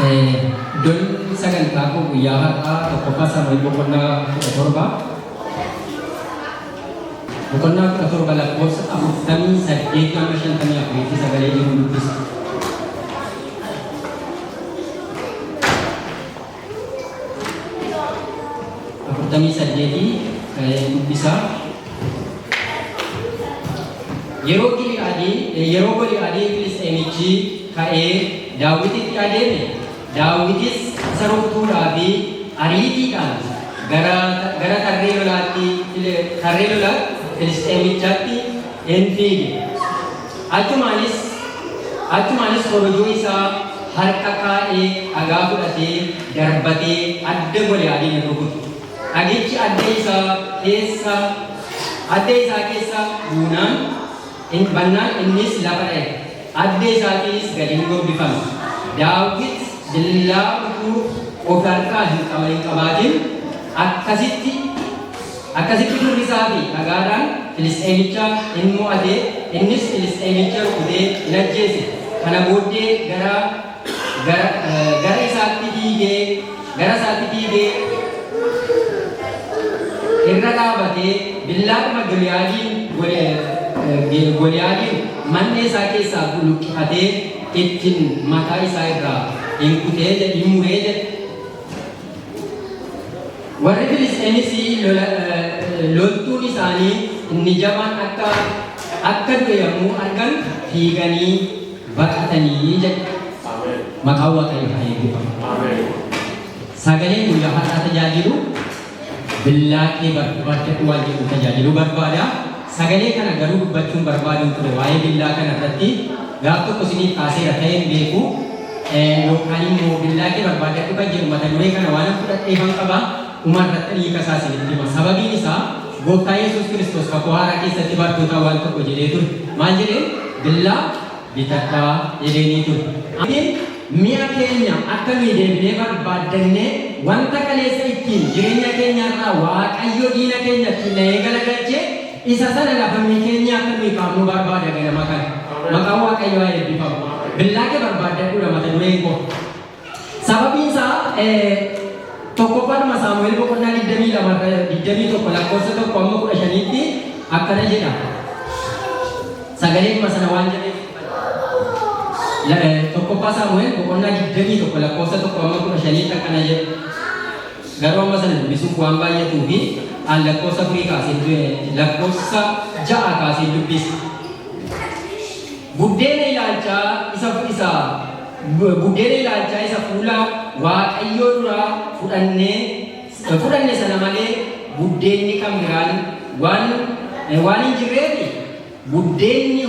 Don sagantaa koo guyyaa har'aa tokkoffaa Saamu'eel boqonnaa 17 boqonnaa 17 lakkoofsa 48-54 sagalee jiru dubbisa. Yeroo Goliyaadii Filisxeemichi ka'ee Daawititti adeeme, Daawitis isa rukutuudhaa fi ariitiidhaan gara tarree lolaa Filisxeemichaatti hin fiige. Achumaanis korojoo isaa harka kaa'ee dhagaa fudhatee darbatee adda Goliyaadiin hin rukutu. Dhagichi adda isaa keessa buunaan bannaan innis lafa dha'e. Adda isaatiinis gadi hin gombifame. Daawit dillaa utuu of harkaa hin qabaatin akkasitti durrisaa fi dhagaadhaan Filisxeemicha hin mo'ate. Innis Filisxeemicha rukutee hin ajjeese. Kana booddee gara isaatti fiigee irra dhaabatee billaadhuma Goliyaadiin man'ee isaa keessaa luqqifatee ittiin mataa isaa irraa hin muree jedhe. Warri Filisxeemis loltuun isaanii inni jabaan akka du'e yommuu argan fiiganii baqatanii jedhe. Maqaan Waaqayyoo haa eebbifamu. Sagaleen guyyaa har'aa tajaajilu billaa kee barbaadadhu waan jedhu tajaajilu barbaada. Sagalee kana garuu dubbachuun barbaaduun ture waa'ee billaa kana irratti gaaf tokko isiniif kaaseera ta'een beeku yookaan immoo billaa kee barbaadadhu kan jedhu mata duree kana waan fudhadheefan qaba umarratti hiika isaa isinitti hima. Sababiin isaa Gooftaa Yesuus Kiristoos kakuu haaraa keessatti bartoota waan tokko jedhee ture. Maal jedhee? Billaa bitadhaa jedheenii ture. Mi'a keenya akka nuyi deebinee barbaaddannee wanta kaleessa ittiin jireenya keenyarraa Waaqayyo diina keenya ittiin galagalchee isa sana lafa keenya akka nuyi kaafnu barbaada ganama kana. Maqaan Waaqayyoo haa eebbifamu. Billaa kee barbaadadhuudha mata dureen koo. Sababiin isaa tokkoffaadhuma Saamu'eel boqonnaa 21 lakkoofsa 1-15tti akkana jedha. Sagaleen sana waan jedheef tokkoffaa Saamu'eel boqonnaa 21 lakkoofsa 1-15tti akkana jedha. Garuu amma sana dubbisuuf waan baay'atuu fi lakkoofsa 4 kaasee lakkoofsa 6 kaasee dubbisa. Buddeena ilaalchaa isa fuula Waaqayyoo duraa fudhanne sana malee buddeenni kan biraan waan hin jirreef buddeenni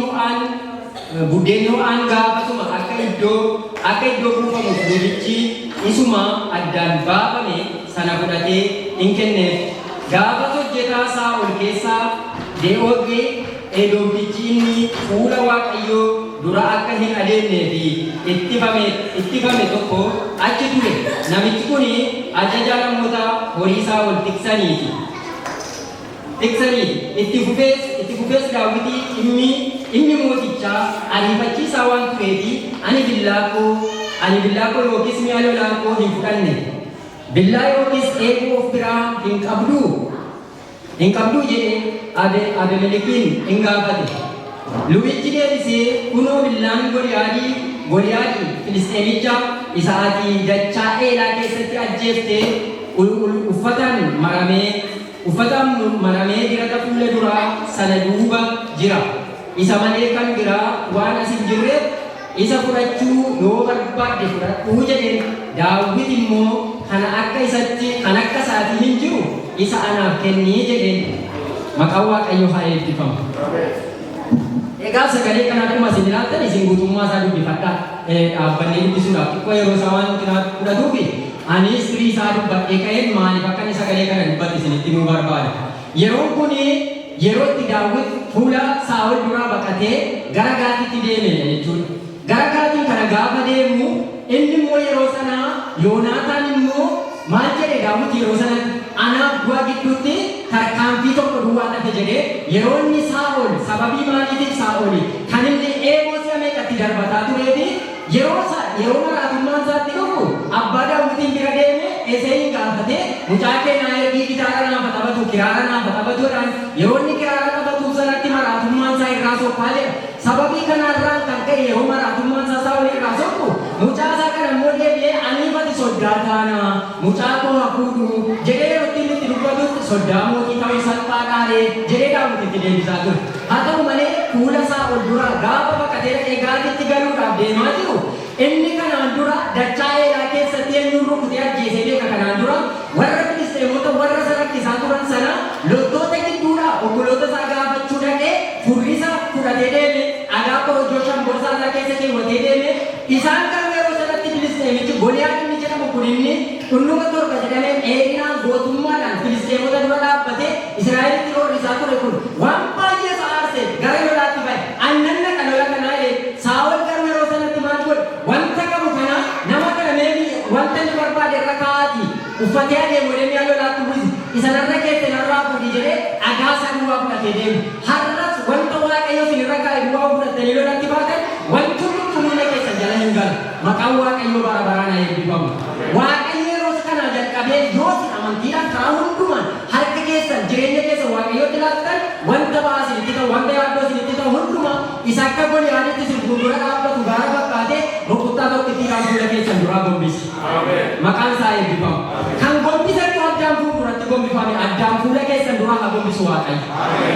ho'aan gaafasuma akka iddoo buufamuuf lubichi isuma addaan baafame sana fudhatee hin kenneef. Gaafas hojjetaa Saa'ol keessaa Dee'oogee Edoomtichi inni fuula Waaqayyoo dura akka hin adeemnee fi ittifame tokko achi ture. Namichi kun ajajaa namoota horii Saa'ol tiksaniiti. Itti fufees Daawitii inni mootichaa ariifachiisaa waan tureefi ani billaa koo yookiis mi'a lolaa koo hin fudhanne. Billaa yookiis eeboo of biraa hin qabduu jedhee Abiimelekiin hin gaafate. Lubichi deebisee kunoo billaan Goliyaadii Filisxeemicha isa ati dachaa Eelaa keessatti ajjeeftee uffataan maramee dirata fuula duraa sana duuba jira. Isa malee kan biraa waan as hin jirreef isa fudhachuu yoo barbaadde fudhadhuu jedheen. Daawit immoo kan akka isaatii hin jiru isa anaaf kennii jedheen. Maqaan Waaqayyoo haa eebbifamu. Egaa sagalee kana akkuma isin ilaaltan isin guutummaa isaa dubbifadhaa. Dhaabbannee dubbisuudhaaf xiqqoo yeroo isaa waan fudhatuufi anis firii isaa dubbadhee ka'een maaliif akka inni sagalee kana dubbatti isinitti himuu barbaada. Yeroon kun yeroo itti Daawit fuula Saa'ol duraa baqatee gara Gaatiitti deeme jechuudha. Gara Gaatii kana gaafa deemu inni immoo yeroo sanaa Yoonaataan immoo maal jedhe Daawit yeroo sana anaaf du'a gidduutti tarkaanfii tokko duwwaa dhabe jedhee yeroo inni Saa'ol sababii maaliitiif Saa'ol kan inni eeboo si'a meeqatti darbataa tureefi yeroo maraatummaan isaatti dhufu geessee hin gaafate mucaa keenyaa ergii gitaara naaf taphatu kiraara naaf taphatuudhaan yeroo inni kiraara taphatuuf sanatti maraatummaan isaa irraa soofaa jedha. Sababii kanarraan kan ka'e yeroo maraatummaan isaa walii irraa sooftu mucaa isaa kana immoo deebi'ee aniifati soddaa taana mucaa koo hafuudhu jedhee yeroo ittiin itti dubbatutti soddaa mootii ta'uu salphaadhaare jedhee daawwititti deebisaa ture. Haa ta'u malee fuula isaa ol dura gaafa baqatee dhaqee gaatitti galuudhaaf deemaa jiru inni kanaan dura dachaa eelaa keessatti eenyuun rukutee ajjeesee beeka. Kanaan dura warra Filisteemota warra sarakkisaa turan sana loltoota gidduudhaa obboloota isaa gaafachuu dhaqee furrisa fudhatee deeme dhagaa korojoo shamborsaa isaa keessa keewwatee deeme. Isaan garuu yeroo sanatti Filisteemichi Goliyaad inni jedhamu kun inni dhundhuma torba jedhamee dheerinaan gootummaadhaan Filisteemota dura dhaabbatee Israa'elitti roorrisaa ture kun waan baay'ee isa aarse gara lolaatti ba'e. Annan naqa lola kanaa Saa'ol garuu yeroo sanatti maal godhe wanta qabu kana nama kana meebi wanta inni barbaade irra kaa'aati uffatee adeemu deemee lolaatti bu'isi isanarra keessa narraa fuudhi jedhee dhagaa isaa duwwaa fudhatee deemu. Har'as wanta Waaqayyo isinirra kaa'e duwwaa fudhatanii lolatti baatan wanti hundumtuu keessa jala hin galu. Maqaan Waaqayyo bara baraan haa eebbifamu. Waaqayyo yeroo kana jalqabee yoo isin amantiidhaan karaa hundumaan harka keessan jireenya keessa Waaqayyotti laattan wanta ba'aa isinitti ta'u wanta yaaddoo isinitti ta'u hundumaa isa akka Goliyaaditti isin fuuldura dhaabbatu gaara fakkaatee rukuttaa tokkittiidhaan fuula keessan duraa gombisi. Maqaan isaa eebbifamu. Kan gombisatu addaan fuulduratti gombifame addaan fuula keessan duraa haa gombisu Waaqayyo.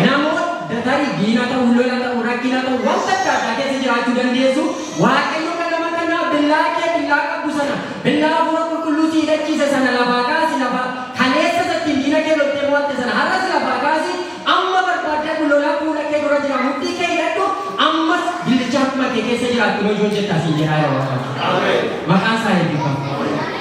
Namoota tarii diina ta'uu lola ta'uu rakkina ta'uu wanta adda addaa keessa jiraachuu dandeessu Waaqayyo kan nama kanaa billaa qabdu sana billaa hafuura qulqulluu si hidhachiise sana lafaa kaasi lafaa kaleessa sattiin diina kee loltee mo'atte sana har'as lafaa kaasi amma barbaadde lola fuula kee dura jira mudhii kee hidhadhu ammas billicha akkuma kee keessa jiraattu hojii hojjettaa siin jedhaa yeroo Waaqayyo. Maqaan isaa eebbifamu.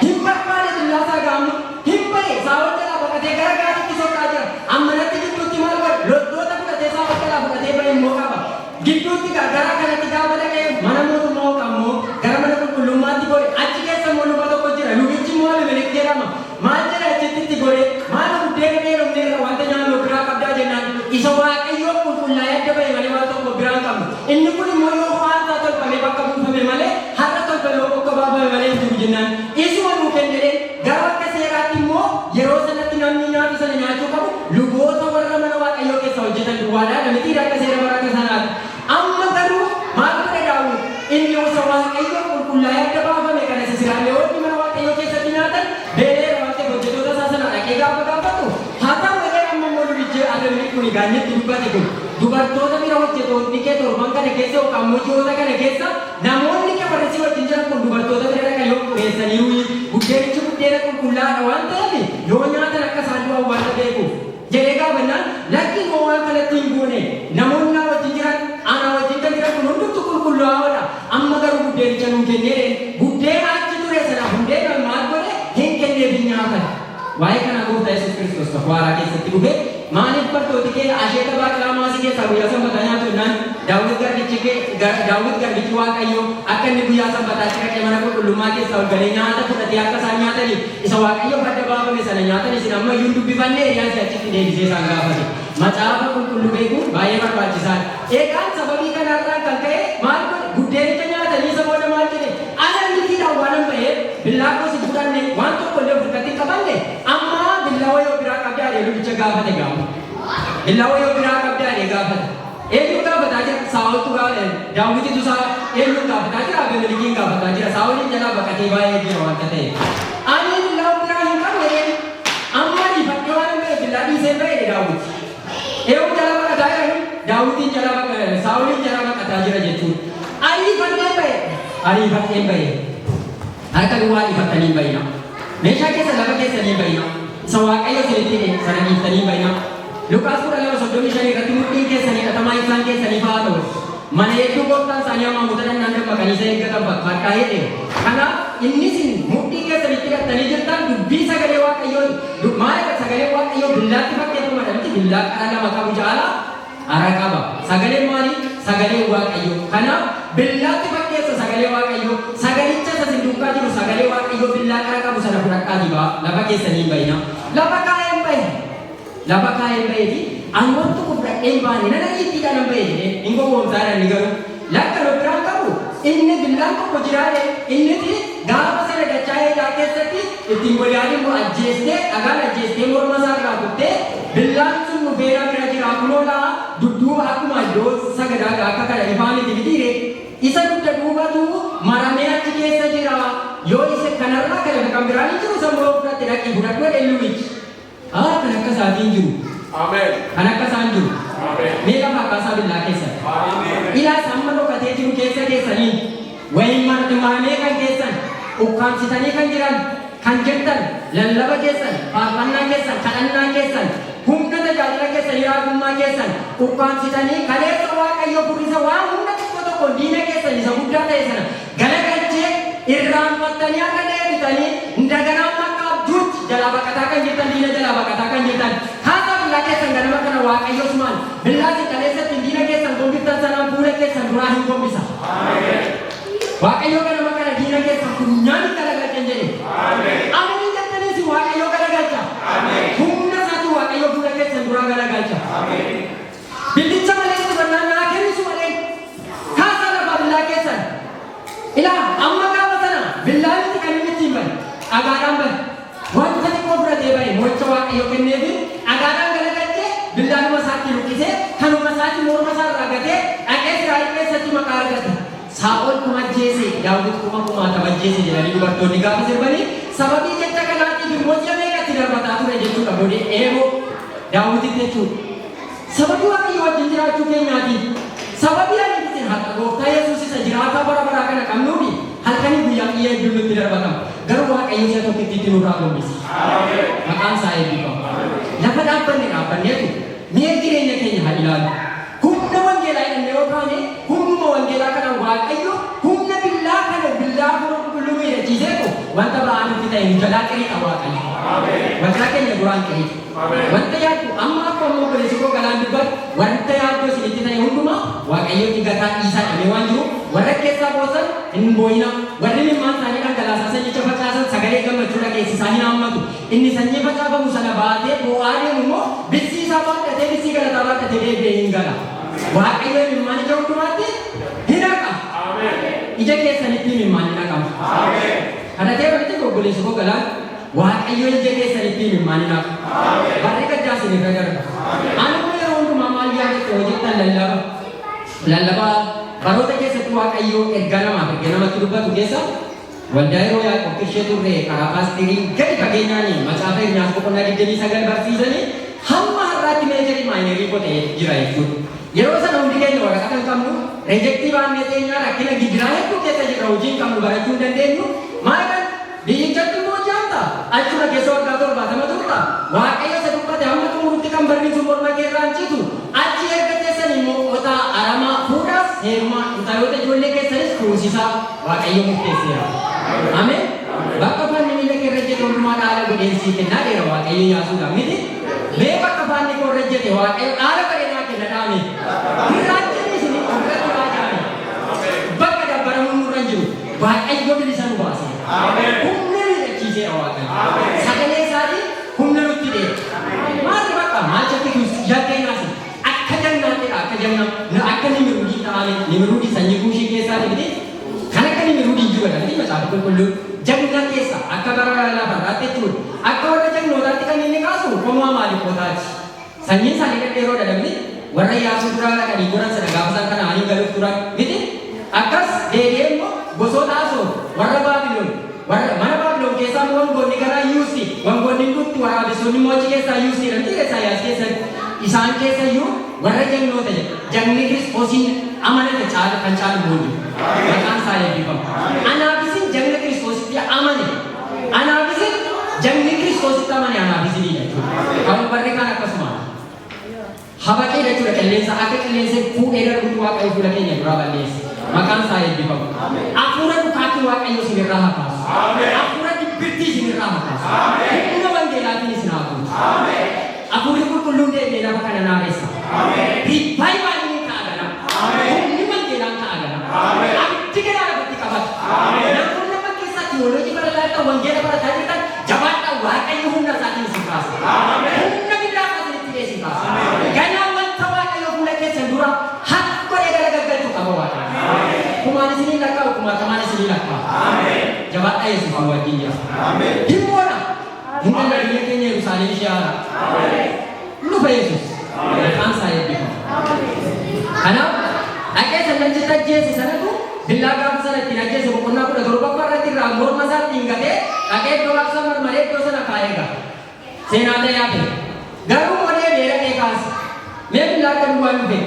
Hin barbaade billaa isaa gaamma hin ba'e Saa'ol jalaa baqatee gara gaariitti soqaa jira amma natti gidduutti maal godhe loltoota fudhatee Saa'ol jalaa fudhatee ba'e immoo qaba. Gidduutti gara kanatti gaafa dhaqee mana mootummaa hooqammoo gara mana qulqullummaatti godhe achi keessa immoo luba tokko jira lubichi immoo Abimelek jedhama. Maal jedha achitti godhe maal buddeena dheeromne irra wanta nyaannu biraa qabdaa jennaan isa Waaqayyoo qulqullaa'ee adda ba'e malee waan tokko biraa hin qabnu. Inni kun immoo yoo haasa tolfamee bakka buufame malee har'a tolfamee bakka baafame malee hin jiru jennaan isuma nuu kennee gara akka seeraatti immoo yeroo sanatti namni nyaatu sana nyaachuu qabu luboota warra mana Waaqayyoo keessa hojjetan duwwaadhaa namitti akka seera baraka sanaati. Amma garuu maal godhe Daawit inni osoo Waaqayyoo qulqullaa'ee adda baafame kana Israa'eloonni mana Waaqayyoo keessatti nyaatan beelera waan ta'eef hojjettoota isaa sana dhaqee gaafa gaafatu haa ta'u malee amma immoo lubichi Abimelek kun gaanyetti dubbate kun dubartoota bira hojjettoonni kee torban kana keessa yookaan mojoota kana keessa namoonni kabarsi wajjin jiran kun dubartoota bira dhaqan yoo qureessanii buddeenichi buddeena qulqullaa'aadha waan ta'eef yoo nyaatan akka isaan du'an waan beekuuf jedhee gaafannaan lakki moo waan kanatti hin goone namoonni naa wajjin jiran ana wajjin kan jiran kun hundumtu qulqullaa'aadha amma garuu buddeenicha nuun kennee buddeena achi ture sana buddeena maal godhe hin kenneef hin nyaatan. Waa'ee kana gooftaa Yesuus Kiristoos tokko haaraa keessatti dhufe maaliif bartooti kee asheeta baaqelaa maasii keessaa guyyaa sanbataa nyaatu jennaan Daawit garbichi Waaqayyoo akka inni guyyaa sanbataatti dhaqee mana qulqullummaa keessaa ol galee nyaata fudhatee akka isaan nyaataniif isa Waaqayyoo adda baafame sana nyaatan isin amma iyyuu dubbifannee Eeliyaas achitti deebisee isaan gaafate. Macaafa qulqulluu beekuun baay'ee barbaachisaadha. Eegaan sababii kanarraan kan ka'e maal godhe buddeenicha nyaatanii isa booda maal jedhe ana mitiidhaan waan hin ba'eef billaa koo si fudhanne waan tokko illee ofirratti qabanne amma billaa wayoo biraa qabdee adee lubicha gaafate gaafa. Billaa wayoo biraa qabdee adee gaafate. Eenyu gaafataa jira Saa'oltu Daawititu eenyu gaafataa jira Abimelekiin gaafataa jira Saa'olin jalaa baqatee baay'ee jira wanta ta'e. Ani billaa biraa hin qabne amma dhiifadhee waan hin ba'e billaa dhiisee ba'e Daawit. Eewu jala baqataa jiran Daawitiin Saa'olin jala baqataa jira jechuudha. Ariifatee ba'e. Harka duwwaa dhiifattanii ba'ina. Meeshaa keessa lafa keessanii ba'ina. Isa Waaqayyo isinitti sana dhiiftanii ba'ina. Luqaas 12:35 irratti mudhiin keessanii dhatamaa ibsaan keessanii fa'aa ta'u. Mana hedduu gooftaan isaanii hammamuuta danda'an dammaqanii isa eeggatan fakkaattaa jedhe. Kanaaf innis mudhii keessanitti hidhattanii jirtan dubbii sagalee Waaqayyoo maal sagalee Waaqayyoo billaatti fakkeeffamadha miti billaa qara lama qabu jaalaa ara qaba. Sagalee maali? Sagalee Waaqayyoo. Kanaaf billaatti fakkeessa sagalee Waaqayyoo. Sagalicha isa sinduukaa jiru sagalee Waaqayyoo billaa qara qabu sana fudhadhaa dibaa lafa keessanii ba'ina. Lafa kaa'een ba'e. Lafa kaa'een ba'eeti angoon tokko fudhadheen baane nana ittiidhaan hin ba'e jedhee hin gowwoomsaadhaan ni garuu lakka nu biraan qabu inni billaan tokko jiraate inniti gaafa sana dachaa eegaa keessatti ittiin Goliyaadin immoo ajjeestee dhagaan ajjeestee morma isaa irraa kuttee billaan sun nu beeraa bira jira kunoolaa dudduuba akkuma iddoo sagadaa akka kana ifaanitti bitiire isa dugda duubatu maramee achi keessa jira yoo isa kanarraa kana kan biraan jiru sammuu fudhatte dhaqee fudhadhu eenyumichi kan akka isaatiin jiru kan akka isaan jiru mee lafa akkaasaa billaa keessan ilaa samma dhokatee jiru keessa keessanii wayin maramee kan keessan ukkaamsitanii kan jiran kan jirtan lallaba keessan faarfannaa keessan kadhannaa keessan humna tajaajila keessan hiraafummaa keessan ukkaamsitanii kaleessa waaqayyo furrisa waan hunda tokko diina keessan isa guddaa ta'e sana galagalchee irraanfattanii akka deebitanii ndaganaa makka abduutti jalaa baqataa kan jirtan diina jalaa baqataa kan jirtan haasaa billaa keessan ganama kana waaqayyo sumaan billaa si kaleessatti diina keessan gombiftan sanaan fuula keessan duraa hin gombisa waaqayyo ganama kana diina keessan funyaan galagalchan jedhe amanii jettanii si waaqayyo galagalcha humna isaati waaqayyo fuula keessan duraa galagalcha billicha malee subannaan naa kennisu malee haasaa lafaa billaa keessan ilaa amma gaafa sana billaanitti kan inni ittiin bane dhagaadhaan bane wanta xiqqoo fudhatee bane mocha waaqayyo kenneefi dhagaadhaan galagalchee billaanuma isaatti luqqisee kanuma isaatti morma isaa irraa gatee dhaqee Israa'el keessatti maqaa argate Saa'ol kuma ajjeese Daawit kuma ajjeese jedhanii dubartoonni gaafa sirbanii sababii jecha kanaatiif immoo ji'a meeqatti darbataa ture jechuudha boodee eeboo Daawititti jechuudha sababii waaqayyo wajjin jiraachuu keenyaatiif sababii ani ittiin haqa gooftaa Yesuus isa jiraataa bara baraa kana qabnuufi halkanii guyyaa iyya iddoo nutti darbatamu garuu waaqayyo isa tokkitti itti nurraa gombisa maqaan isaa eebbifamu lafa dhaabbanneetu mi'a jireenya keenya haa ilaalu humna wangeelaa jedhamne yoo taane humnuma wangeelaa kana waaqayyo humna billaa kana billaa qulqulluu miidhachiiseetu wanta ba'aa nutti ta'e nu jalaa qiriidha waaqayyo wanta keenya duraan qiriidha wanta yaaddu amma akka ammoo obboleessi koo galaan dubbatu wanta yaaddu isinitti ta'e hundumaa waaqayyooti gataa dhiisaa dhabee waan jiru warra keessaa boosan hin booyina warri mimmaan isaanii dhangalaasaa sanyicha facaasan sagalee gammachuu dhageessisaa hin haammatu inni sanyii facaafamu sana baatee boo'aa deemu immoo bissii isaa baadhatee bissii galataa baadhatee deebi'ee hin gala waaqayyo mimmaan ija hundumaatti hin haqa ija keessanitti mimmaan hin haqamu kadhatee walitti obboleessi koo galaan waaqayyo ija keessanitti mimmaan hin haqa barri gaddaa isin irra darba ani kun yeroo hundumaa maal yaadatte hojjettan lallaba baroota keessatti waaqayyo erga namatti dubbatu keessa waldaa yeroo Yaaqoob ishee turre karaa paasterii gadi fageenyaanii macaafa Irmiyaas boqonnaa 29 barsiisanii hamma har'aatti meejarii maayinerii godhee jira jechuudha. Yeroo sana hundi keenya waraqaa kan qabnu reejektii baannee teenyaa rakkina gidiraa hedduu keessa jirra hojiin qabnu barachuu hin dandeenyu maal kan biyyichatti immoo jaanta achuma keessa waggaa 70 turta waaqayyo isa dubbate hamma xumurutti kan barrisu morma keerraan citu achi erga teessan immoo qotaa aramaa fuudhaas heerumaa intaloota ijoollee keessanis kuusisaa waaqayyo murteesseera. Ameen. Bakka fanni miila keerra jedhe hundumaa dhaala godheensii kennaa dheera waaqayyo yaasuudhaaf miti. Mee bakka fanni koorra jedhe waaqayyo dhaala bareedaa kenna dhaame. Hirraachanii isin irratti baajame. Bakka dabbaramuun nurra jiru waaqayyo bilisa nu baase. Humna miidhachiiseera waaqayyo. Sagalee isaatiin humna nutti dheera. Maali bakka maal jakkitus yakkeenyaasi akka jannaatidha akka nimirudii ta'ame nimirudii sanyii kuushii keessaa dibite kan akka nimirudii jiru jedhamti macaafa qulqulluun jagna keessa akka bara lafarraatti jechuudha akka warra jagnootaatti kan inni kaasu homaa maaliifootaati sanyii isaanii dhedheeroo dadhabni warra yaasuu duraa dhaqanii goran sana gaafa isaan kana ani galuuf turan miti akkas deebi'ee immoo gosoota asoo warra baabiloon warra mana baabiloon keessaa wangoonni garaa yuusi wangoonni dutti waraabessoonni moochi keessaa yuusi jedhamti keessaa yaas keessatti isaan keessa iyyuu warra jagnoota jedha jagni kiristoosiin amanate caala kan caalu booda maqaan isaa eebbifamu anaafis jagna kiristoositti amane anaafis jagni kiristoositti amane anaafis jechuudha kan barri kan akkasuma habaqee jechuudha qilleensa akka qilleensa fuudhee darbutu waaqayyo fuula keenya duraa balleessa maqaan isaa eebbifamu hafuura dhukaatti waaqayyo isinirraa hakaasu hafuura dibbirtii isinirraa hakaasu humna wangeelaatiin isin hafuutu hafuurri qulqulluun deebi'ee lafa kana naafessa riivaayivaalii kaa'agana humni wangeelaan kaa'agana abdii garaa lafatti qabatu namoonni nama keessaa tiyooloojii barataa wangeela barataa jirtan jabaadhaa waaqayyo humna isaatiin isin kaasa humna billaa isaatiin itti isin kaasa ganaa wanta waaqayyo fuula keessan dura hakka eegala gaggalchuu qaba waaqayyo kumaan isinii lakkaa'u kumaatamaan isinii lakkaa'u jabaadhaa yesuus wajjin jira Hinda biyya keenya Yerusaalem shi'aara. Nufa Yesus. Maqaan isaa eebbifamu. Kanaaf dhaqee sallachitti ajjeese sanatu billaa gaafa sana ittiin ajjeese boqonnaa 17 irratti irraa morma isaa ittiin gatee dhaqee iddoo waaqsaa marmaree iddoo sana kaa'ee ga'a. Seenaa ta'ee hafe. Garuu modee beelaqee kaase. Mee billaa akka duwwaa dhufe.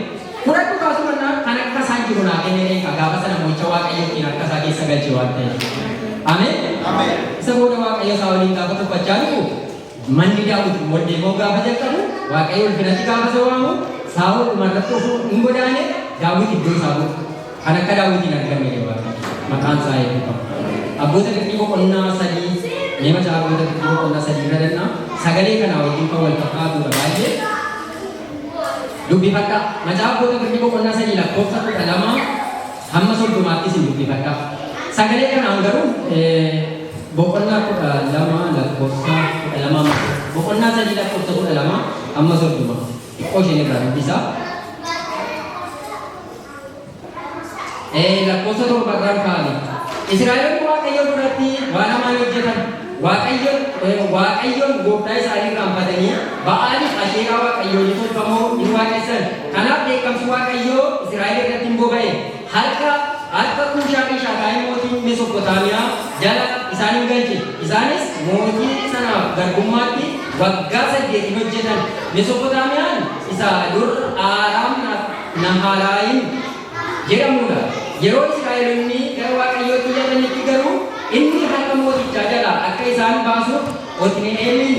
Fudhadhu kaasu mannaa kan akka isaan jiru naa kennee eegaa gaafa sana mo'icha waaqayyo ittiin harka isaa keessa galchee waan ta'eef. Ameen. Isa booda waaqayyo isaa waliin gaafa tuffachaa dhufu manni Daawit waldee moo gaafa jalqabu waaqayyo ulfinatti gaafa isa waamu Saa'ol dhumarratti osoo hin godaane Daawit iddoo isaa bu'u. Kan akka Daawitiin argame waaqayyo maqaan isaa eebbifamu. Abboota Firdii boqonnaa 3 mee macaafa Abboota Firdii boqonnaa 3 irra dhannaa sagalee kanaa wajjin kan wal fakkaatudha baay'ee. Dubbifadha. Macaafa Abboota Firdii boqonnaa 3 lakkoofsa 12 hamma 30 isin dubbifadha. Sagalee kanaan garuu boqonnaa 12 lakkoofsa 12 boqonnaa 3 lakkoofsa 12 amma 30 xiqqoo isheen irraa dubbisaa. Lakkoofsa 7 irraan kaa'ame. Israa'eloonni Waaqayyo duratti waan hamaa hojjetan. Waaqayyoon gooftaa isaanii irraanfatanii Ba'aaliif asheeraa Waaqayyoo ni tolfamoo ni waaqessan. Kanaaf dheekkamsi Waaqayyoo Israa'el irratti hin boba'e. Harka Kuushaa kaa'ee mootiin Mesopootaamiyaa jala isaan hin galche. Isaanis mootii sanaaf garbummaatti waggaa 8 hojjetan. Mesopootaamiyaan isa dur Aaraam Naharaayim jedhamudha. Yeroo Israa'eloonni gara Waaqayyootti jedhanitti garuu inni harka mootichaa jala akka isaan baasuuf Otni'eelin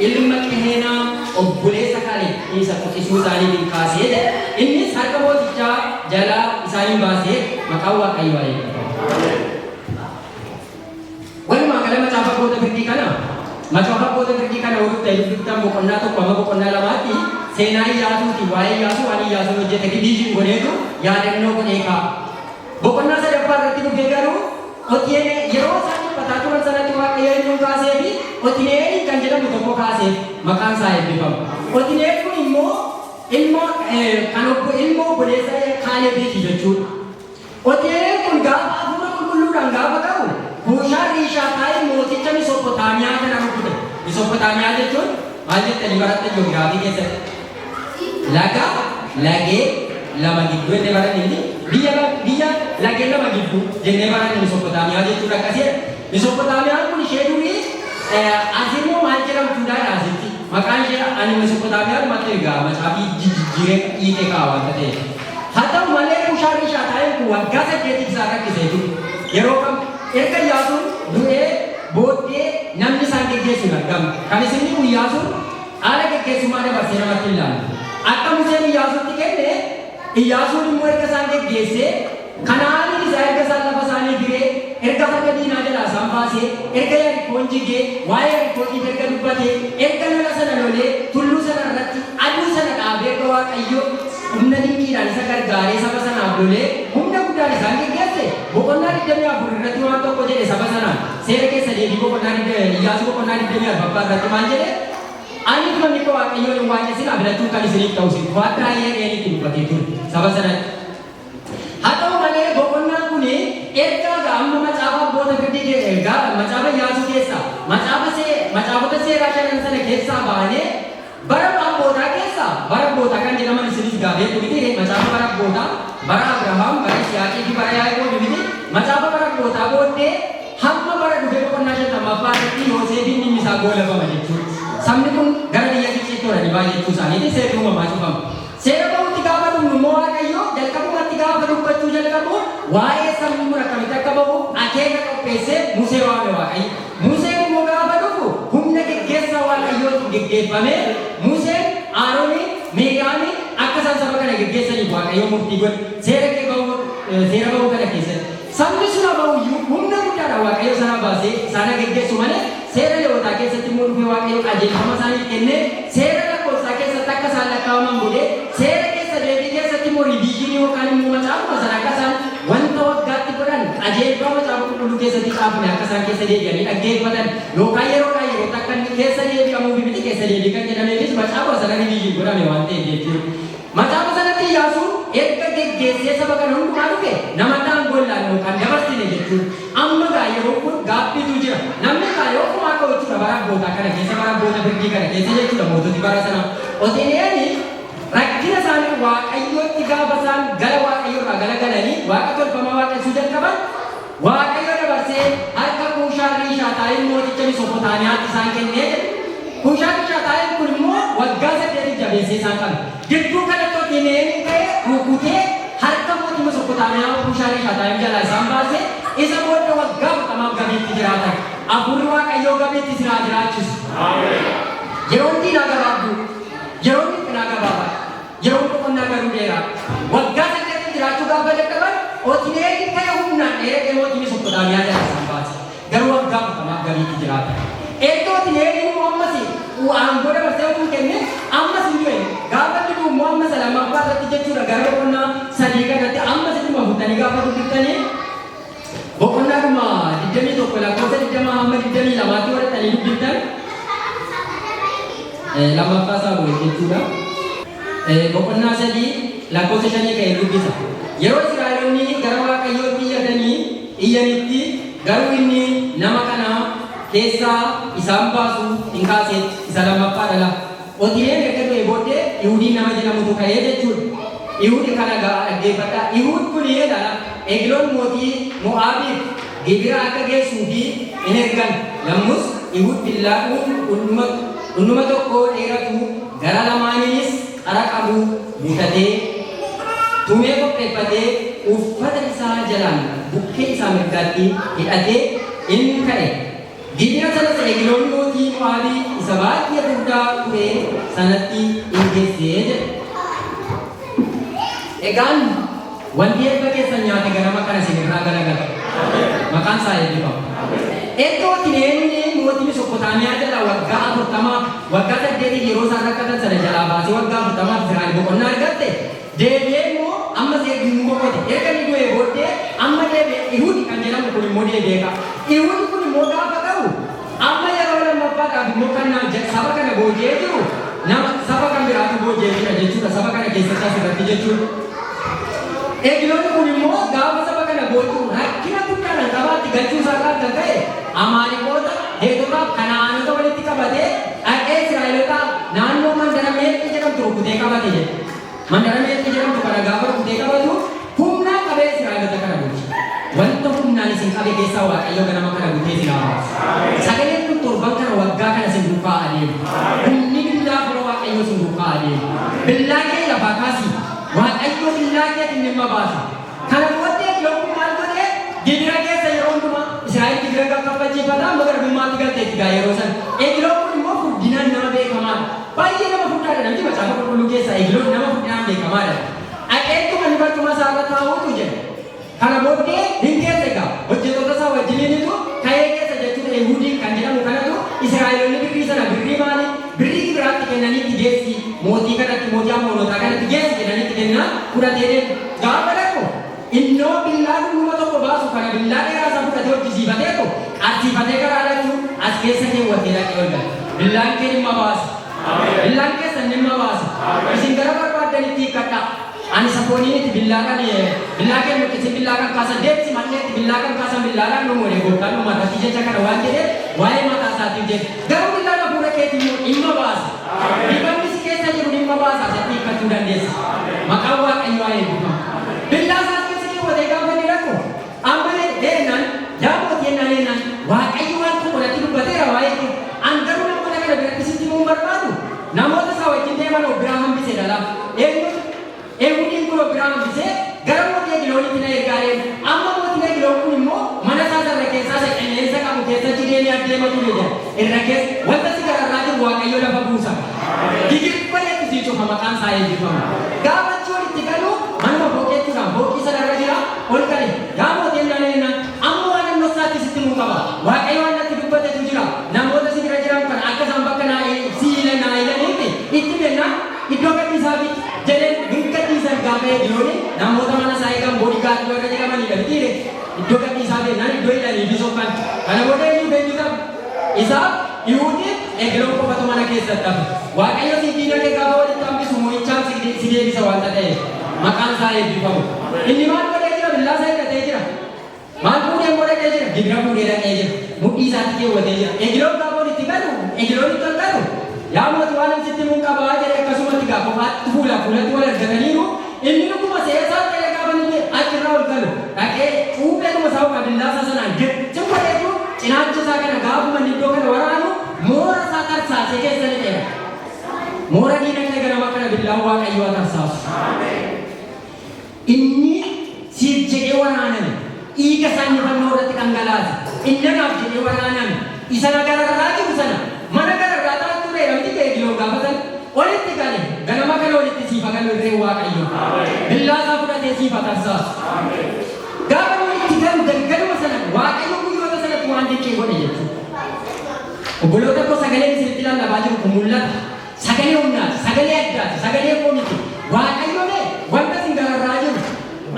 ilma Qeneenaa obboleessa Kaaleb isa qotisuu isaaniitiin kaasee jedha. Innis harka mootichaa jala isaaniin baasee maqaan Waaqayyoo eebbifama. Walumaa gala macaafa Abboota Firdii kana hordofee dubbiftan boqonnaa 1 amma boqonnaa 2tti seenaa Iyyaasuuti waa'ee Iyyaasuu waan Iyyaasuun hojjete diviizhin godheetu yaadannoo godhee kaa'a. Boqonnaa 3 irratti dhufee garuu Otni'eel yeroo isaan dhiphataa turan sanatti Waaqayyo inni kaasee fi Otni'eel kan jedhamu tokko kaasee maqaan isaa eebbifama. Otni'eel kun immoo ilma obboleessa Kaalebiiti jechuudha. Otni'eel kun gaafa hafuura qulqulluudhaan gaafa ta'u Kuushaa taa'ee mooticha Mesopootaamiyaa kana rukute. Mesopootaamiyaa jechuun maal jettanii barattan ji'oogiraafii keessatti? Lagee lama gidduu jennee baranne biyya lagee lama gidduu jennee baranne Mesopootaamiyaa jechuudha akkasii. Mesopootaamiyaan kun ishee durii asimmoo maal jedhamtuudha asitti maqaan ishee ani Mesopootaamiyaa dhumatti ergaa macaafii jijjiiree hiikee kaa'aa waanta ta'eef. Haa ta'u malee Kuushaa taa'een kun waggaa 8 isaa rakkisee jiru. Yeroo kam erga Iyyaasuun du'ee booddee namni isaan geggeessu hin argamu. Kan isin Iyyaasuun haala geggeessummaa dabarsee namatti hin ilaalu. Akka Museen Iyyaasuutti kenne Iyyaasuun immoo erga isaan geggeessee Kana'aanin isaa erga isaan lafa isaanii diree erga harka diinaa jalaa isaan baasee erga Yerikoon jigee waa'ee Yerikootiif erga dubbatee erga lola sana lolee tulluu sana irratti aduu sana dhaabee erga Waaqayyo humna dinqiidhaan isa gargaaree saba sanaaf lolee humna guddaan isaan geggeesse boqonnaa 24 irratti waan tokko jedhe saba sanaan seera keessa deebii Iyyaasuu boqonnaa 24 irratti maal jedhe ani manni koo Waaqayyoon hin waaqessin abdachuun kan isiniif ta'u isin waaddaa yereen itti dubbatee ture saba sanatti. Haa ta'u malee boqonnaan kun erga amma macaafa Abboota Firdii macaafa Iyyaasuu keessaa macaafota seeraa 5 sana keessaa baanee bara abbootaa kan jedhaman isinis gaafee turite macaafa bara abbootaa bara Abrahaam bara Isiyaaqii fi bara Yaaqoob miti macaafa bara abbootaa booddee hamma bara dhufee boqonnaa 50ffaa irratti Yoosefiin inni isaa goolabama jechuudha. Sabni kun gara biyya Gibxiitti horanii baay'achuu isaaniiti seerri uumamaa cufamu. Seera ba'uutti gaafa dhumnu immoo Waaqayyo jalqabumatti gaafa dubbachuu jalqabu waa'ee sabni kun akkamitti akka ba'u akeeka qopheessee Musee waame Waaqayyo. Museen immoo gaafa dhufu humna geggeessaa Waaqayyootiin geggeeffame Museen Aroonii Miiriyaamii akka isaan saba kana geggeessaniif Waaqayyo murtii godhe seera ba'uu kana keessatti. Sabni sun ba'uyyuu humna guddaadhaan Waaqayyo sana baasee sana geggeessu malee seera Lewwotaa keessatti immoo dhufee Waaqayyo qajeelfama isaaniif kennee seera lakkoofsaa keessatti akka isaan lakkaa'aman godhee seera keessa deebii keessatti immoo riviizhinii yookaan immoo macaafuma sana akka isaan wanta waggaatti godhan qajeelfama macaafa qulqulluu keessatti caafame akka isaan keessa deebi'anii dhaggeeffatan yookaan yeroodhaan yerootti akka inni keessa deebi'amuu fi miti keessa deebii kan jedhameefis macaafa sana riviizhin godhame waan ta'eef jechuudha. Macaafa sanatti Iyyaasuun erga geggeessee saba kana hundumaa dhufe nama daangollaan yookaan dabarsine jechuudha. Amma gaa yeroo kun gaabbiitu jira. Namni gaa yoo kumaa ka'u jechuudha bara barabbootaa kana keessa barabboota firdii kana keessa jechuudha moototi bara sana Ootiniyaani rakkina isaanii waaqayyootti gaafa isaan gara waaqayyoorraa galagalanii waaqa tolfamaa waaqessuu jalqaban waaqayyo dabarsee harka Kuushaan-Rishaataayim mooticha Mesophotaamiyaatti isaan kennee Kuushaan-Rishaataayim kun immoo waggaa 8 jabeessee isaan qabe gidduu kanatti Ootiniyaaniin ka'ee rukutee harka mootii Mesophotaamiyaa Kuushaan-Rishaataayim jalaa isaan baasee isa booda waggaa 40 gabiitti jiraatan hafuurri waaqayyoo gabiitti isinaa jiraachisu yeroon diinaa gabaabduu yeroon dhiphinaa gabaabaa yeroon boqonnaa garuu dheeraa waggaa 8 jiraachuu gaafa jalqaban Ootiniyaaniin ka'ee humnaan dheeree mootii Mesophotaamiyaa jalaa isaan baase garuu waggaa 40 gabiitti jiraatan erga Ootiniyaaniin ammas aangoo dabarsee utuu kenne ammas hin du'e gaafa dhibuu immoo ammas lammaffaa irratti jechuudha gara boqonnaa 3 kanatti ammas dhuma fuutanii gaafa dubbistanii boqonnaa dhuma 21 lakkoofsa 20 hamma 22tti warrattanii dubbiftan lammaffaa isaa bu'e jechuudha boqonnaa 3 lakkoofsa 5 ka'ee dubbisa yeroo Israa'eloonni gara waaqayyootti iyyanitti garuu inni nama kana keessaa isaan baasu hin kaasee isa lammaffaa dhala Ootiniyaaniin erga du'ee booddee Yihuudiin nama jedhamutu ka'ee jechuudha Yihuudi kana dhaggeeffadhaa Yihuud kun dhala Egloon mootii Mo'aabiif gibira akka geessuu fi hin ergan yommus Yihuud billaaduun dhundhuma tokko dheeratu gara lamaaniinis qara qabu butatee tumee qopheeffatee uffata isaa jalaan bukkee isaa mirgaatti hidhatee inni ka'e gibira sanas Egloon mootii Mo'aabii isa baay'ee guddaa ture sanatti hin geessee jedhe egaan wanti erga keessan nyaate ganama kana sinirraa galagala maqaan isaa eebbifamu erga Ootiniyaaniin mootii Mesophotaamiyaa jalaa waggaa 40 waggaa 8 yeroo isaan rakkatan sana jalaa baasee waggaa 40 Israa'el boqonnaa argatte deebi'ee immoo ammas eebbifamuu boqote erga inni du'ee booddee amma deebi'ee Yihuudi kan jedhamu kun immoo deebi'ee ka'a Yihuudi kun immoo gaafa ta'u amma yeroo lammaffaadhaaf immoo kan saba kana booji'ee jiru nama saba kan biraatu booji'ee jira jechuudha saba kana keessatti asirratti jechuudha Egloonni kun immoo gaafa saba kana booji'u rakkina guddaadhaan qabaatti galchuu isaa kan ta'e Amaaleqoota Heetotaaf Kana'aanota walitti qabatee dhaqee Israa'elootaa naannoo mandara Meexxii jedhamtu rukutee qabate jedhe mandara Meexxii jedhamtu kana gaafa rukutee qabatu humnaan qabee Israa'eloota kana bulche wanta humnaan isin qabe keessaa waaqayyo ganama kana guutee isin haabaasu sagaleen kun torban kana waggaa kana isin duukaa adeemu humni billaa fura waaqayyo isin duukaa adeemu billaa kee lafaa kaasii waaqayyo billaa kee dhimma baasa kana booddee Egloon maal godhee gibira keessa yeroo hundumaa Israa'el gibira gaggeeffachiifata amma garbummaatti galteetti gaa yeroo sana Egloon kun immoo furdinaan nama beekamaadha baay'ee nama furdaadha namni macaafa qulqulluu keessaa Egloon nama furdinaan beekamaadha dhaqeettuma ni barcuma isaa irra taa'uutu jedhe kana booddee hin keessa egaa hojjettoota isaa wajjiniinitu ka'ee keessa jechuudha Yihuudiin kan jedhamu kanatu Israa'eloonni birrii sana birrii maali birrii gibiraatti kennaniitti geessi mootii kanatti mootii Amoonotaa kanatti geessi kennaniitti kennaa fudhatee deemu gaafa dhaqu innoo billaa dhundhuma tokko baasu kana billaa dheeraa isaa fudhatee hojjisiifateetu qarsiifatee karaa dhachuun as keessa keewwatee dhaqee ol gala billaan kee dhimma baasa billaan keessan dhimma baasa isin gara barbaaddanitti hiikkadhaa ani sapooniitti billaa kee murteessin billaa kan kaasan deemsi malleetti billaa kan kaasan billaadhaan dhumuune gooftaan dhumarratti jecha kana waan jedhee waa'ee mataa isaatiif jedhe garuu billaan hafuura keetiin dhimma baasa dhibanni si keessa jiru dhimma baasa asitti hiikkachuu dandeessa maqaan waaqayyoo haa eebbifamu billaa isaas keessa keewwatee gaafa inni dhaqu amma eennan daabootii ennaan waaqayyo waan tokkodhatti dubbateera waa'ee kee an garuu namoota kana biratti sitti himuu barbaadu namoota isaa wajjin deeman biraa hambisee dhalaaf Yihuudiin kun biraa hambisee gara mootii Egloonitti na ergaa deemu amma mootiin Egloon kun immoo mana isaa sarara keessaa isa qilleensa qabu keessatti deemee adeema ture jedha irra keessa wanta si gararraa jiru waaqayyo lafa buusa gigirbalee sii cufa maqaan isaa eebbifamu gaafa achi walitti galu manuma booqeettuudhaan booqii sanarra jira ol gale yaa mootiin ennaan amma waan annoo isaatti sitti himuu qaba waaqayyo waan natti dubbatetu jira namoota si bira jiran kan akka isaan bakka naa ilaniifi itti beennaan iddoo gadhiisaafi jedhee hin gadhiisan gaafa Eglooni namoota mana isaa eegan boodigaardii warra jedhamanidha mitiire iddoo gadhiisaa beennaan iddoo hidhaniifi sokkan kana booda eenyu beekuudhaaf isaaf Yihuudiin Egloon qofatu mana keessatti hafe waaqayyo si diina kee gaafa walitti hambisu moo'ichaan si deebisa waanta ta'eef maqaan isaa eebbifamu inni maal godhee jira billaa isaa hidhatee jira maal fuudhee godhatee jira gibira fuudhee dhaqee jira mudhii isaatti keewwatee jira Egloon gaafa walitti galu egiloonni tantaru yaa mootii waan sitti mun qabaa jedhe akkasumatti gaafafaatti fuulatti wal argataniiru inni dhuguma seesaa ta'e gaafanillee achirraa ol galu dhaqee cuupheeduma isaa uffata billaasaa sanaan jecha godheetu cinaacha isaa kana gaafuma iddoo kana waraanu moora isaa tarsaasee keessa ni dheera. Moora diinagdee ganama kana billaan waaqayyoo tarsaasu. Inni siif jedhee waraaname dhiiga isaanii fannoo irratti dhangalaase inni naaf jedhee waraaname isa nagararraa jiru sana mana gararraa taa'aa ture namti eegiloo gaafatan walitti gale ganama kana walitti siifa galu irree waaqayyoo billaasaa fudhatee siifa tarsaasu. Gaafa walitti galu galgaluma sana waaqayyoo guyyoota sanatti waan dinqii godhe jechuudha. Obboloota koo sagaleen isinitti lallabaa jiru kun mul'ata. Sagalee humnaati, sagalee addaati, sagalee fooniti. Waaqayyoon wanta isin gararraa jiru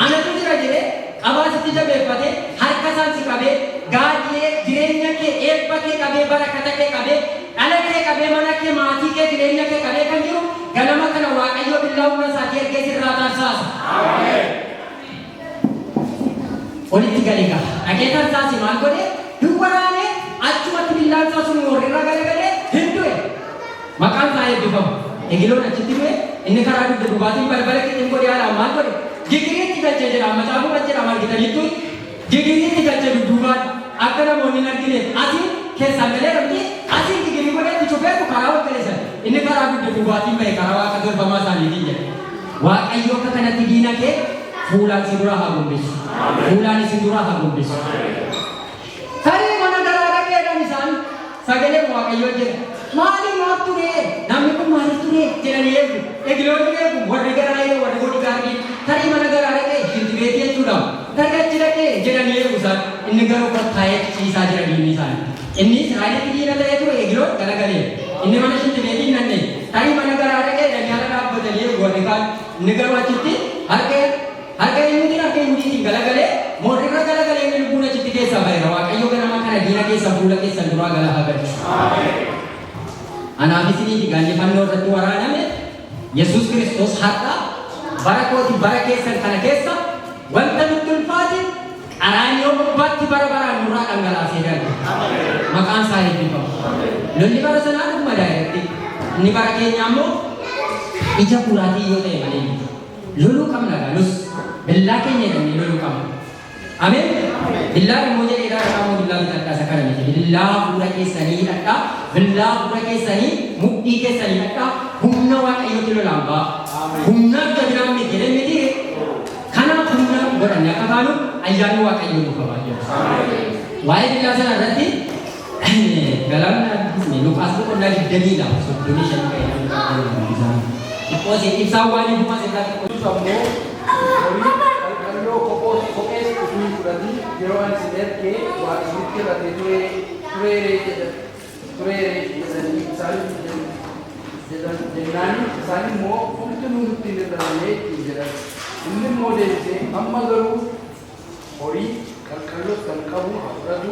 anatu jira jedhee qabaasitti jabeeffatee harka isaan si qabee gaadhee jireenya kee eebba kee qabee barakata kee qabee dhala kee qabee mana kee maatii kee jireenya kee qabee kan jiru ganama kana waaqayyoo billaa humna isaatii ergee sirraa tarsaasa. Walitti galee qaba. Dhaqee tarsaasi maal godhee duwwaraanee achumatti billaan isaa sun warrirra galagalee hin du'e. Maqaan isaa eebbifamu. Egiloon achitti du'e inni karaa dugda dhugaatiin balbala qixxeen godhee haalaan maal godhe gigiriitti galchee jira macaafuma jedhama argitaniittu gigiriitti galchee dudduubaan akka namoonni hin argineef asiin keessaan galee rabbi asiin gigirii godheetti cufeetu karaa wal galeessan inni karaa dugda dhugaatiin bahe karaa waaqa tolfamaa isaaniitiin jedhe. Waaqayyo akka kanatti diina kee fuulaan si dura haa gombisu. Fuulaan si dura haa gombisu. Tarii mana garaa dhaqeedhaan isaan sagalee waaqayyoo jedha. Maaliif maaf ture? Namni kun maaliif ture? Jedhanii eegu. Egiloonni eegu warri garaa eegu warri godhi gaarii tarii mana garaa dhaqee shinti beetii jechuudha. Tarii achi dhaqee jedhanii eegu isaan inni garuu taa'ee ciisaa jira diinni isaanii. Inni Israa'elitti diina ta'ee ture egiloon galagalee. Inni mana shinti beetii hin nanne tarii mana garaa dhaqee dhaqee ala dhaabbatanii eegu warri kaan inni garuu achitti harka eenyuutiin galagalee mootirra galagalee inni lubbuun achitti keessaa baheera. Waaqayyo ganama kana diina keessaa fuula keessan duraa galaa agarsiisa. Anaaf isiniiti gaallifannoo irratti waraaname Yesuus Kiristoos har'a bara kooti bara keessan kana keessa wanta nutti ulfaate qaraanioo gubbaatti bara baraan nurraa dhangalaasee darbe. Maqaan isaa eebbifamu. Lolli bara sanaa dhuguma daa'iratti inni bara keenya ammoo ija furaatii yoo ta'e malee loluu qabna galus billaa keenya jedhamee loluu qabna. Ameen. Billaa immoo jedhee dhaadhaa moo billaa bitadhaa isa kana miti. Billaa fuula keessanii hidhadhaa. Billaa fuula keessanii mudhii keessanii hidhadhaa. Humna waaqayyootti lolaan ba'a. Humna jabinaan miti jedhee miti. Kanaaf humna godhanne akka baanu ayyaanni waaqayyoo nuuf baay'ata. Waa'ee billaa sana irratti galaana Luqaas boqonnaa 22 soddomii 5 ka'ee ibsaan waan himumas irraa xiqqoo kophee ofii fudhanii yeroo ani isin ergee waaqessuutti irratee tureeree jedhanii jennaani isaan immoo hundinuu nutti hin irranne jedhan. Inni immoo deebisee amma garuu horii qalqalloo kan qabu haa fudhatu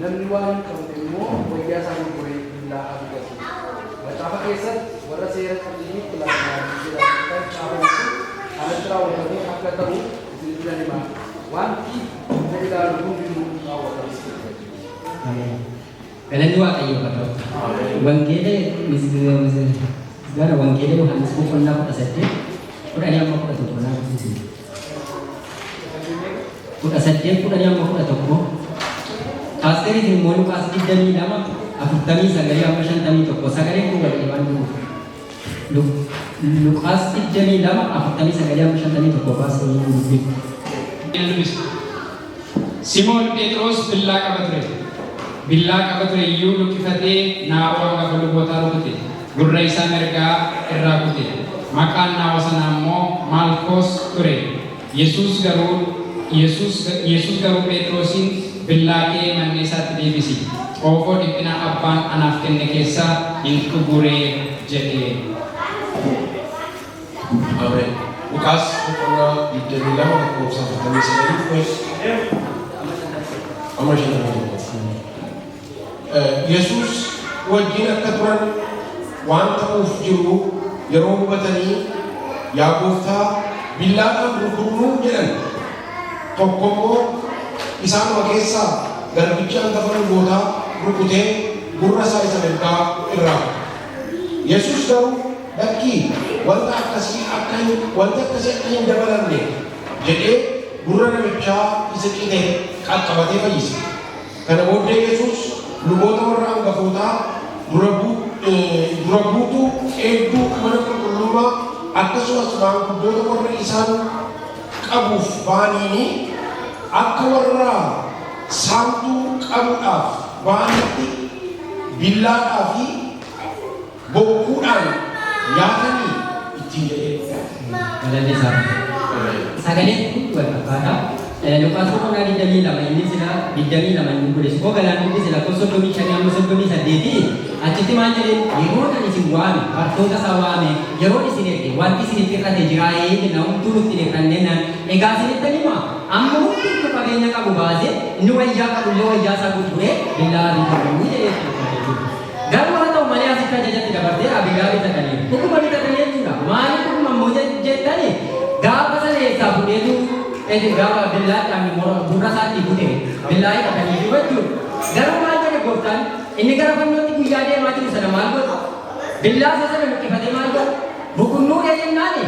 namni waan hin qabne immoo wayyaa isaanii qoree billaa haa bitatu. Macaafa keessatti warra seera qabdanii ilaalanii jedhan kan caafamu alatti raawwatamee akka ta'u isin wanti ilaalu hundinuu raawwatamu. Galanni waaqayyoo haa ta'u. Gara wangeela Yohaannis boqonnaa 18 kudhanii amma 11 naa guddisne. 18 kudhanii amma 11 Paasteeriin immoo Luqaas 22 49 amma 51 sagaleen kun gadhee waan jiruuf. Luqaas 22 49 amma 51 paasteeriin dubbifne. Simoon Phexros billaa qaba ture. Billaa qaba ture iyyuu lukkifatee naawwa gaafa lubootaa rukute. Gurra isaa mirgaa irraa kute. Maqaan naawwa sanaa immoo Maalkoos ture. Yesuus garuu Phexrosiin billaa kee manni isaatti deebisi. Xoofoo dhiphina abbaan anaaf kenne keessaa hin dhuguree jedhee. Ameen. Luqaas boqonnaa 22 lakkoofsa 49 amma 51. Yesuus wajjin akka turan waan ta'uuf jiru yeroo hubatanii yaa gooftaa billaadhaan rukutnuu jedhan. Tokko immoo isaanuma keessaa garbichi hangafa lubootaa rukutee gurra isaa isa mirgaa irraa. Yesus garuu lakkii wanta akkasii akka hin dabalamne jedhee gurra namichaa isa qixee qaqqabatee fayyise. Kana booddee Yesus luboota warra hangafootaa dura buutuu eegduu mana qulqullummaa akkasumas maanguddoota warra isaan qabuuf ba'aniini akka warra saamtuu qabuudhaaf ba'anitti billaadhaa fi bokkuudhaan nyaatanii ittiin jedhee. Galandeessaa. Sagaleen kun wal fakkaataa. Lukaas boqonnaa 22 inni sila 22 inni godhesu koo galaan inni sila koo 35 achitti maal jedhee yeroo kan isin waame bartoota isaa waame yeroo isin erge wanti isin itti hir'ate jiraayee jenna humtuu nutti hir'anneenaan egaa isinitti hima amma hundi qabeenya qabu baasee inni wayyaa qabullee wayyaa isaa gurguree billaa bitatanii jedhee garuu haa ta'u malee asitti ajajatti dabartee billaa bitatanii dhuguma bitatanii jechuudha maaliif dhuguma immoo jettanii gaafa sana eessaa fuudheetu gaafa billaadhaan gurra isaatti butee billaa hidhatanii jiru jechuudha. Garuu maal jedhe gooftaan inni gara fannootti guyyaa deemaa jiru sana maal godha? Billaa isa sana luqqifatee maal godha? Bukunnuu eenyumnaani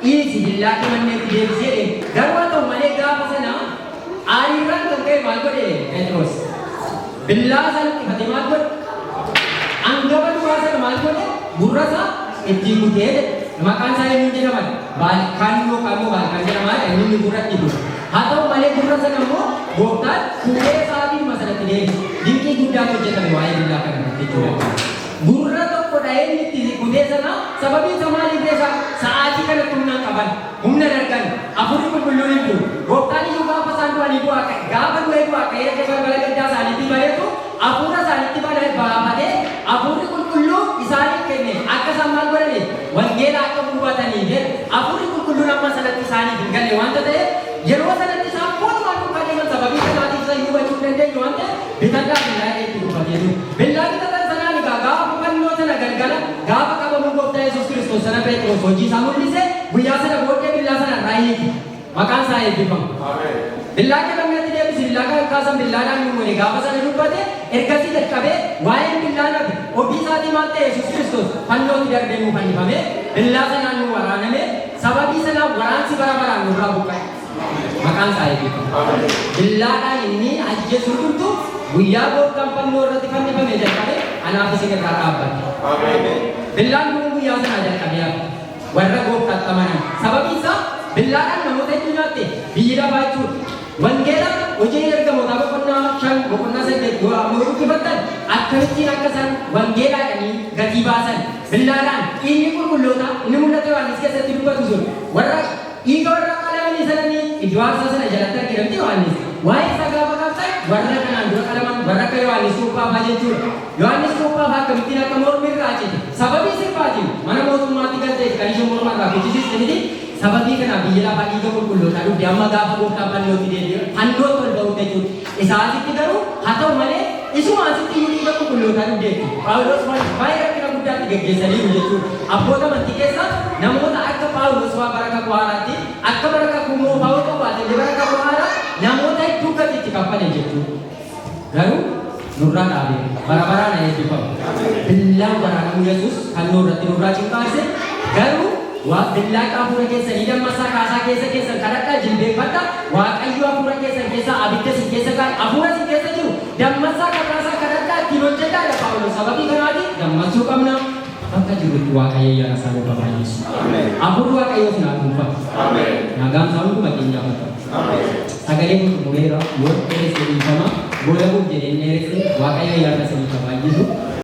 dhiisi billaa kemanneetti deebisee deemu. Garuu haa ta'u malee gaafa sana aariirraan kan ka'e maal godhe Phexros? Billaa sana luqqifatee maal godha? Hangafa duraa sana maal godhe? Gurra isaa itti butee jedhe. Maqaan isaa eenyu jedhaman? Baalkaan yookaan immoo baalkaan jedhamaa inni gurratti jiru. Haa ta'u malee gurra sana immoo gooftaan fuudhee isaatiin masalatti deebise. Dinqii guddaa hojjetame waa'ee billaa kana irratti jechuudha. Gurra tokko dha'ee inni itti kutee sana sababii isa maaliif beekaa sa'aatii kanatti humnaan qaban humna dargan afurri qulqulluun hin jiru. Gooftaan iyyuu gaafa isaan du'anii bu'aa ka'e gaafa du'ee bu'aa ka'ee erga balbala gaddaa isaaniitti bareetu hafuura isaaniitti baafatee afurri qulqulluu isaaniif kenne akka isaan maal godhani wangeela akka hubatanii jedhe afurri qulqulluun amma sanatti isaaniif hin galle wanta ta'eef yeroo sanatti isaan mootummaa dhuunfaa deeman sababii kanaatiif isa hubachuu hin dandeenye waan ta'eef bitadhaa billaa itti dhufatee jiru. Billaa bitatan sanaan egaa gaafa fannoo sana galgala gaafa qabamuu gooftaa Yesuus Kiristoos sana Phexros hojii isaa mul'ise guyyaa sana booddee billaa sana irraa hiike maqaan isaa eebbifamu. Billaa kemanneetti deebisi billaa kan kaasan billaadhaan uumame gaafa sana dubbate ergasii jalqabee waa'een billaa nabe ofii isaatii maal ta'e Yesuus Kiristoos fannootti darbee nuu fannifame billaa sanaan nu waraaname sababii sanaan waraansi bara baraan nurraa buqqa'e. Maqaan isaa eebbifamu. Billaadhaan inni ajjeesuu turtu guyyaa gooftaan fannoo irratti fannifame jalqabee anaaf isin irraa dhaabbate. Billaan kun guyyaa sanaa jalqabee hafe warra gooftaatti amanan sababii isaa billaadhaan namoota hedduu nyaatte biyyi dhabaa jechuudha. Wangeela hojii ergamootaa boqonnaa 5 boqonnaa 8 yoo dubbifattan akkamittiin akka isaan wangeelaadhaanii gatii baasan billaadhaan dhiigni qulqulloota inni mul'ata Yohaannis keessatti dubbatu sun warra dhiiga warra qalamanii sananii iddoo aarsaa sana jalatti argamti Yohaannis waa'ee isaa gaafa qabsan warra kanaan dura qalaman warra akka Yohaannis Cuuphaafaa jechuudha. Yohaannis Cuuphaafaa akkamittiin akka mormi irraa cite sababii sirbaatiin mana mootummaatti galteef kan ishee morma irraa kuchisiiste miti. Sababii kana biyya lafaa dhiiga qulqullootaa dhufte amma gaafa gooftaan fannootti deebi'e fannootti ol ba'u jechuudha. Isaasitti garuu haa ta'u malee isuma asitti iyyuu dhiiga qulqullootaa dhufteetti. Phaawulos baay'ee rakkina guddaatti geggeessaniiru jechuudha. Abboota amantii keessaa namoota akka Phaawulos waa baraka bu'aaraatti akka baraka kumoo Phaawulos qabaatee baraka bu'aara namoota hedduu gatiitti kaffalan jechuudha. Garuu nurraa dhaabee bara baraan eebbifamu. Billaan waraanamuu Yesuus kan nurratti nurraa cinqaarse garuu billaa hafuura keessanii dammasaa kaasaa keessan kadhadhaa jilbeeffadhaa waaqayyo hafuura keessan keessaa abidda si keessa kaan hafuura si keessa jiru dammasaa kaasaa kadhadhaa ittiin hojjedhaa Phaawulos sababii kanaatiif dammaqsuu qabna bakka jirutti waaqayyo yaada isaa nuuf baay'isu. Hafuurri waaqayyoos naa dhuunfatu. Nagaan isaa hunduma keenyaaf haa ta'u. Sagalee kun xumureera yoo dheeresse dhiifama booda buuf jedhee dheeresse waaqayyo yaada isaa nuuf baay'isu.